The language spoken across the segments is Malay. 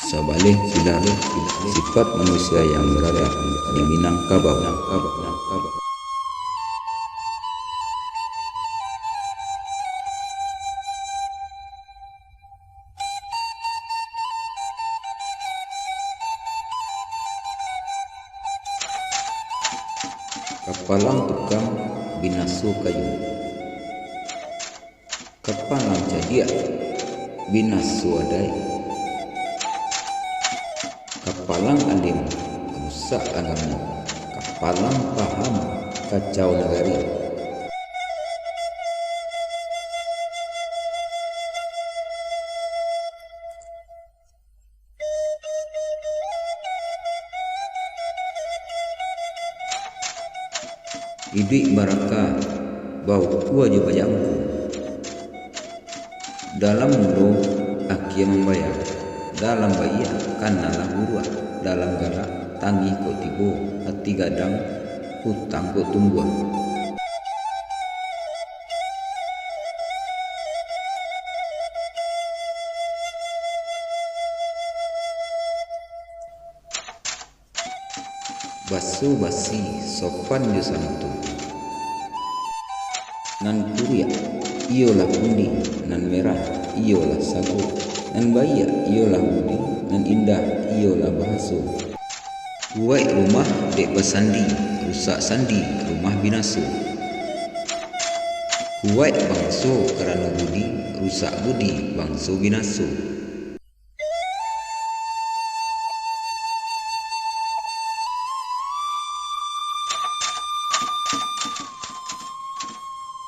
Sabalih Silalu, sifat manusia yang berada di Minangkabau. Kapalang tukang binasu kayu, kapalang cadia binasu adai, kapalang alim rusak agama, kapalang paham kacau negari. Ibik baraka bau tua je bayangku, dalam mudo akia membayar, dalam bayar kanalah buruah, dalam galak tangi ko tibo, hati gadang hutang ko tumbuh. Basu basi sopan je santu, nan kuria iolah kuning, nan merah iolah sagu, nan baia iolah budi, nan indah iolah bahasu. Kuai rumah dek bersandi, rusak sandi rumah binasu. Kuai bangso kerana budi, rusak budi bangso binasu.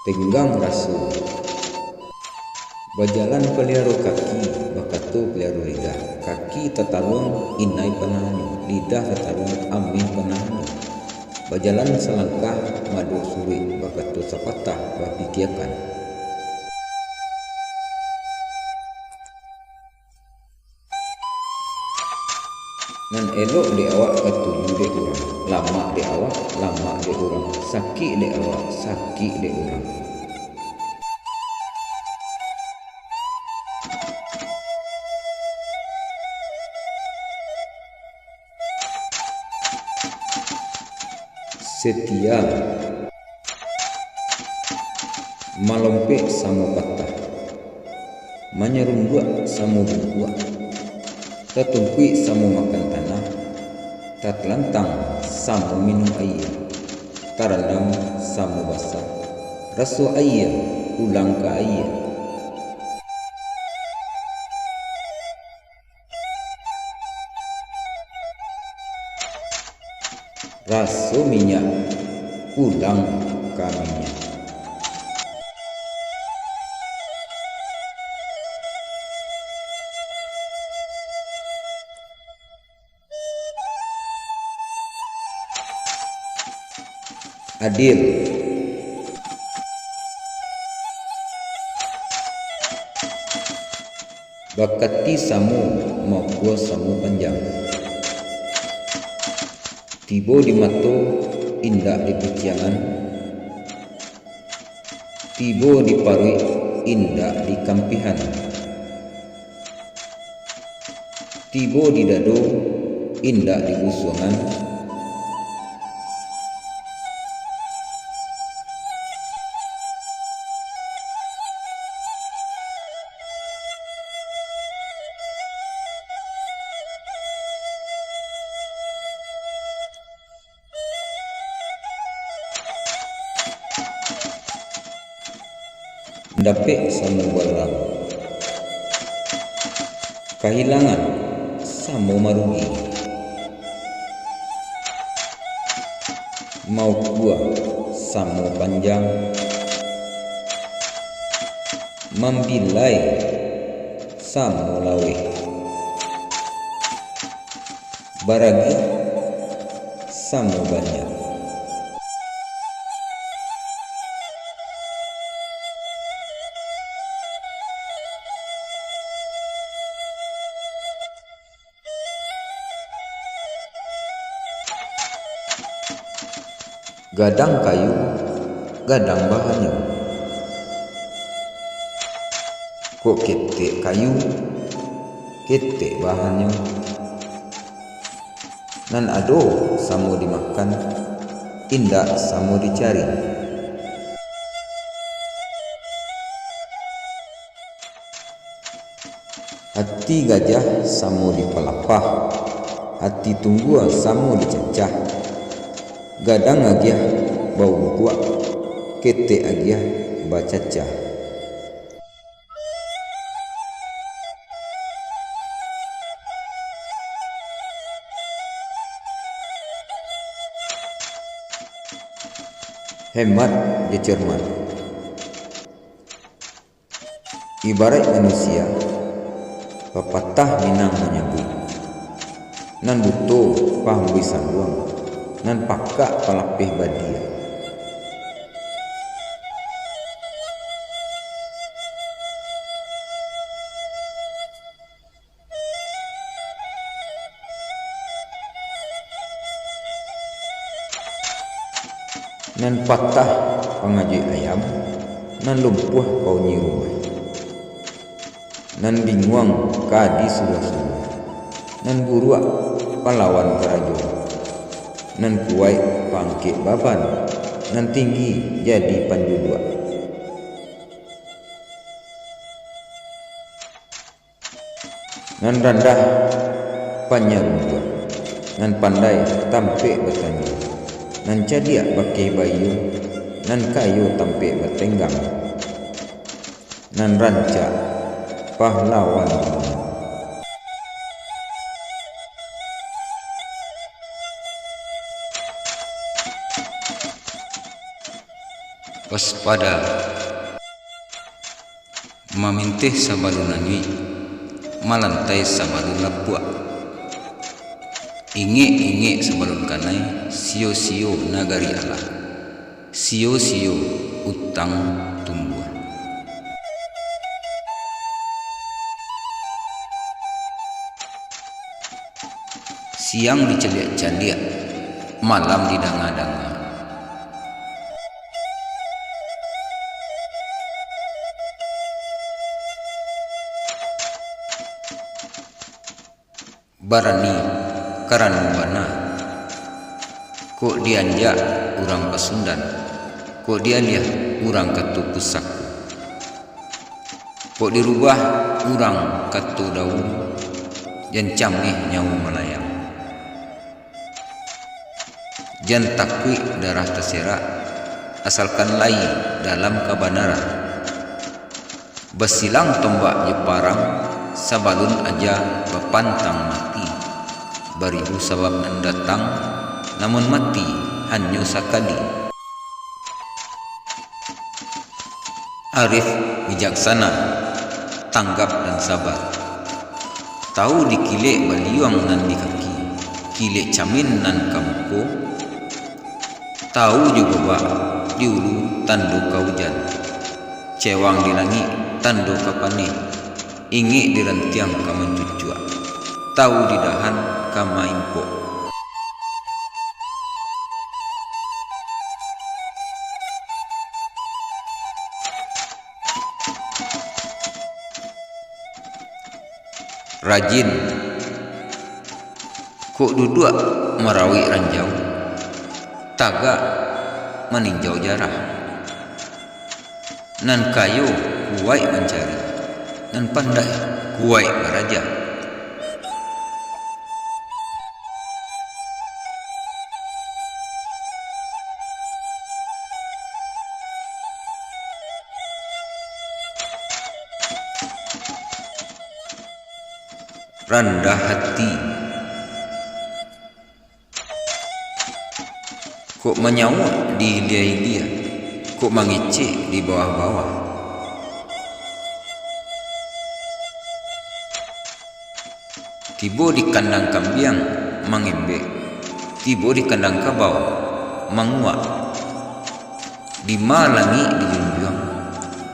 Tenggang rasu, berjalan pelihara kaki, bakatu pelihara lidah. Kaki tatarung inai panahannya, lidah tatarung amih panahannya. Berjalan selangkah madu suwi, bakatu sapatah bapikiakan. Nan elok di awak ketuju di orang, lama di awak, lama di orang, sakit di awak, sakit di orang. Setia malompek sama patah, manyarunggua sama buah, tatungkui sama makan tanah, tatlantang sama minum air, tarandam sama basah, rasu air ulang ke air. Rasu minyak ulang ke minyak. Adil bakati samu mau gua samu panjang, tibo di mato indak di peciangan, tibo di parui indak di kampihan, tibo di dado indak di busuangan. Dapik sama barang, kehilangan sama marugi, mau buah sama panjang, membilai sama lawe, baragi sama banyak. Gadang kayu, gadang bahannya. Kok ketek kayu, hete bahannya nan ado samo dimakan indah samo dicari. Hati gajah samo dipelapah, hati tumbuh samo dicacah. Gadang agiah bau buak, kete agiah bacacah. Hemat ya cermat. Ibarat manusia pepatah minang menyebut nan butuh pahambui sangguang nan pakak palapih badia. Nan patah pengaji ayam nan lumpuh paunyi rumah. Nan binguang kadi sudah-sudah, nan buruak pahlawan kerajo, nan kuai pangkit baban, nan tinggi jadi panjudua. Nan rendah panyaruntua, nan pandai tampik bertanya, nan cadiak pakai bayu, nan kayu tampik bertenggang, nan rancak pahlawan. Waspada mamintih sabalunanwi malantai sabalun lapuak. Inge-inge sabalun kanai sio-sio nagari Allah, sio-sio utang tumbuh. Siang diceliak-celiak, malam didanga-danga. Barani karanubana, kok dianja urang Pasundan, kok dialiah urang katu Pusaku, kok dirubah urang katu daun, jan camih nyawa melayang. Jan takwi darah terserak, asalkan lai dalam kebenaran. Besilang tombak Jeparang, sabalun aja bepantang mati. Baribu sabab nan datang, namun mati hanyo sakali. Arif bijaksana, tanggap dan sabar. Tahu dikilek baliuang nan di kaki, kilek camin nan kamuko. Tahu juga bah diulu tando kaujan, cewang di langit tando kapane, ingi direntiang kamancucua, tahu di dahan kama impok. Rajin kok duduk merawi ranjau, tagak meninjau jarah. Nan kayu kuai mencari, nan pandai kuai beraja. Rendah hati kok menyawak di hilia-hilia, kok mengecek di bawah-bawah. Tibo di kandang kambiang mengembek, tibo di kandang kabau menguak. Di malangi dijunjung,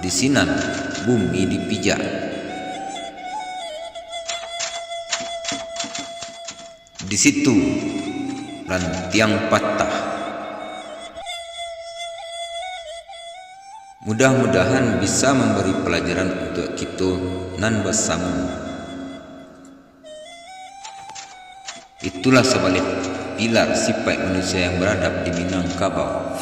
di sinan bumi dipijak. Di situ rantiang patah. Mudah-mudahan bisa memberi pelajaran untuk kita nan bersama. Itulah sebalik pilar sifat manusia yang beradab di Minangkabau.